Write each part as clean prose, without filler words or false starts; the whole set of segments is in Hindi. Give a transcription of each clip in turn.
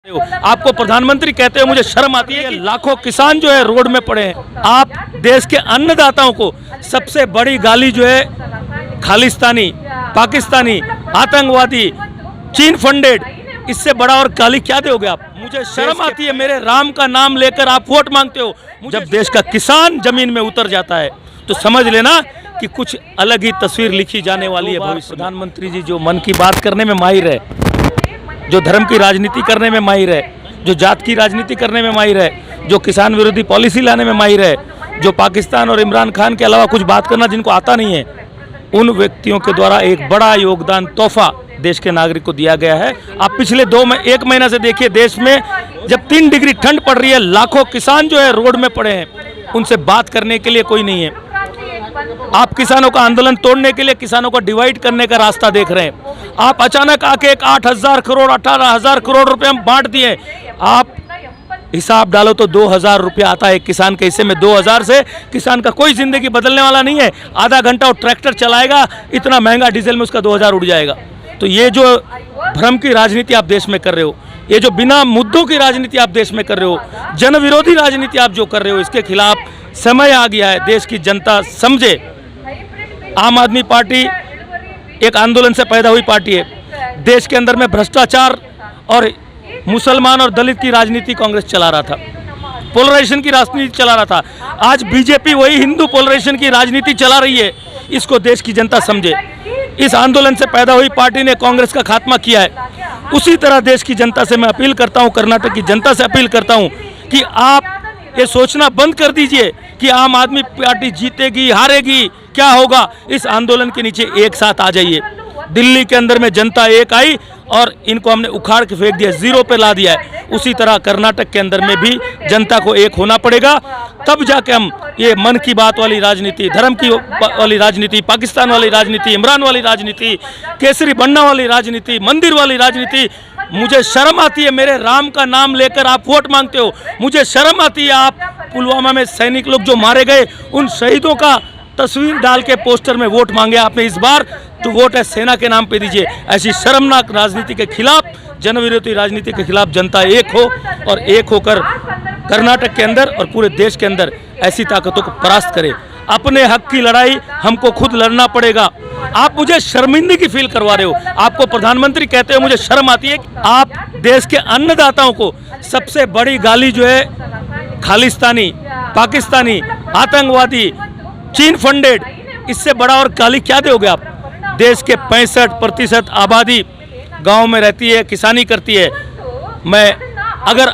आपको प्रधानमंत्री कहते हुए मुझे शर्म आती है कि लाखों किसान जो है रोड में पड़े हैं। आप देश के अन्नदाताओं को सबसे बड़ी गाली जो है खालिस्तानी, पाकिस्तानी, आतंकवादी, चीन फंडेड, इससे बड़ा और गाली क्या दोगे आप? मुझे शर्म आती है, मेरे राम का नाम लेकर आप वोट मांगते हो। जब देश का किसान जमीन में उतर जाता है तो समझ लेना कि कुछ अलग ही तस्वीर लिखी जाने वाली है भविष्य। प्रधानमंत्री जी जो मन की बात करने में माहिर है, जो धर्म की राजनीति करने में माहिर है, जो जात की राजनीति करने में माहिर है, जो किसान विरोधी पॉलिसी लाने में माहिर है, जो पाकिस्तान और इमरान खान के अलावा कुछ बात करना जिनको आता नहीं है, उन व्यक्तियों के द्वारा एक बड़ा योगदान तोहफा देश के नागरिक को दिया गया है। आप पिछले एक महीना से देखिए, देश में जब 3 डिग्री ठंड पड़ रही है, लाखों किसान जो है रोड में पड़े हैं, उनसे बात करने के लिए कोई नहीं है। आप किसानों का आंदोलन तोड़ने के लिए किसानों को डिवाइड करने का रास्ता देख रहे हैं। आप अचानक आके एक 8,000 करोड़ 18,000 करोड़ रुपए हम बांट दिए। आप हिसाब डालो तो 2,000 रुपया आता है एक किसान के हिस्से में। 2,000 से किसान का कोई जिंदगी बदलने वाला नहीं है। आधा घंटा वो ट्रैक्टर चलाएगा, इतना महंगा डीजल में उसका 2,000 उड़ जाएगा। तो ये जो भ्रम की राजनीति आप देश में कर रहे हो, ये जो बिना मुद्दों की राजनीति आप देश में कर रहे हो, जन विरोधी राजनीति आप जो कर रहे हो, इसके खिलाफ समय आ गया है। देश की जनता समझे। आम आदमी पार्टी एक आंदोलन से पैदा हुई पार्टी है। देश के अंदर में भ्रष्टाचार और मुसलमान और दलित की राजनीति कांग्रेस चला रहा था, पोलराइजेशन की राजनीति चला रहा था। आज बीजेपी वही हिंदू पोलराइजेशन की राजनीति चला रही है। इसको देश की जनता समझे। इस आंदोलन से पैदा हुई पार्टी ने कांग्रेस का खात्मा किया है। उसी तरह देश की जनता से मैं अपील करता हूं, कर्नाटक की जनता से अपील करता हूं कि आप ये सोचना बंद कर दीजिए कि आम आदमी पार्टी जीतेगी हारेगी, क्या होगा। इस आंदोलन के नीचे एक साथ आ जाइए। दिल्ली के अंदर में जनता एक आई और इनको हमने उखाड़ के फेंक दिया, जीरो पे ला दिया है। उसी तरह कर्नाटक के अंदर में भी जनता को एक होना पड़ेगा, तब जाके हम ये मन की बात वाली राजनीति, धर्म की वाली राजनीति, पाकिस्तान वाली राजनीति, इमरान वाली राजनीति, केसरी बन्ना वाली राजनीति, मंदिर वाली राजनीति। मुझे शर्म आती है, मेरे राम का नाम लेकर आप वोट मांगते हो। मुझे शर्म आती है, आप पुलवामा में सैनिक लोग जो मारे गए, उन शहीदों का तस्वीर डाल के पोस्टर में वोट मांगे आपने। इस बार तो वोट है सेना के नाम पे दीजिए। ऐसी शर्मनाक राजनीति के खिलाफ, जन विरोधी राजनीति के खिलाफ जनता एक हो और एक होकर कर्नाटक के अंदर और पूरे देश के अंदर ऐसी ताकतों को परास्त करे। अपने हक की लड़ाई हमको खुद लड़ना पड़ेगा। आप मुझे शर्मिंदगी फील करवा रहे हो। आपको प्रधानमंत्री कहते हुए मुझे शर्म आती है। आप देश के अन्नदाताओं को सबसे बड़ी गाली जो है खालिस्तानी, पाकिस्तानी, आतंकवादी, चीन फंडेड, इससे बड़ा और गाली क्या दोगे आप? देश के 65% आबादी गांव में रहती है, किसानी करती है। मैं अगर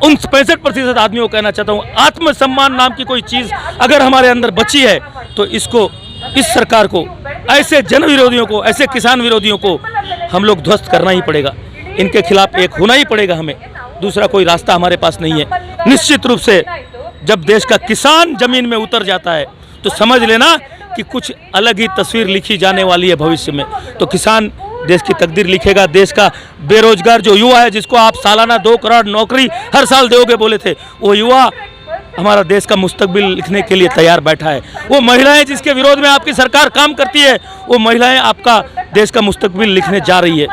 उन 65% आदमियों को कहना चाहता हूँ, आत्मसम्मान नाम की कोई चीज़ अगर हमारे अंदर बची है तो इसको, इस सरकार को, ऐसे जन विरोधियों को, ऐसे किसान विरोधियों को हम लोग ध्वस्त करना ही पड़ेगा। इनके खिलाफ एक होना ही पड़ेगा हमें। दूसरा कोई रास्ता हमारे पास नहीं है। निश्चित रूप से जब देश का किसान जमीन में उतर जाता है तो समझ लेना कि कुछ अलग ही तस्वीर लिखी जाने वाली है भविष्य में। तो किसान देश की तकदीर लिखेगा। देश का बेरोजगार जो युवा है, जिसको आप सालाना 2 करोड़ नौकरी हर साल दोगे बोले थे, वो युवा हमारा देश का मुस्तकबिल लिखने के लिए तैयार बैठा है। वो महिलाएं जिसके विरोध में आपकी सरकार काम करती है, वो महिलाएं आपका देश का मुस्तकबिल लिखने जा रही है।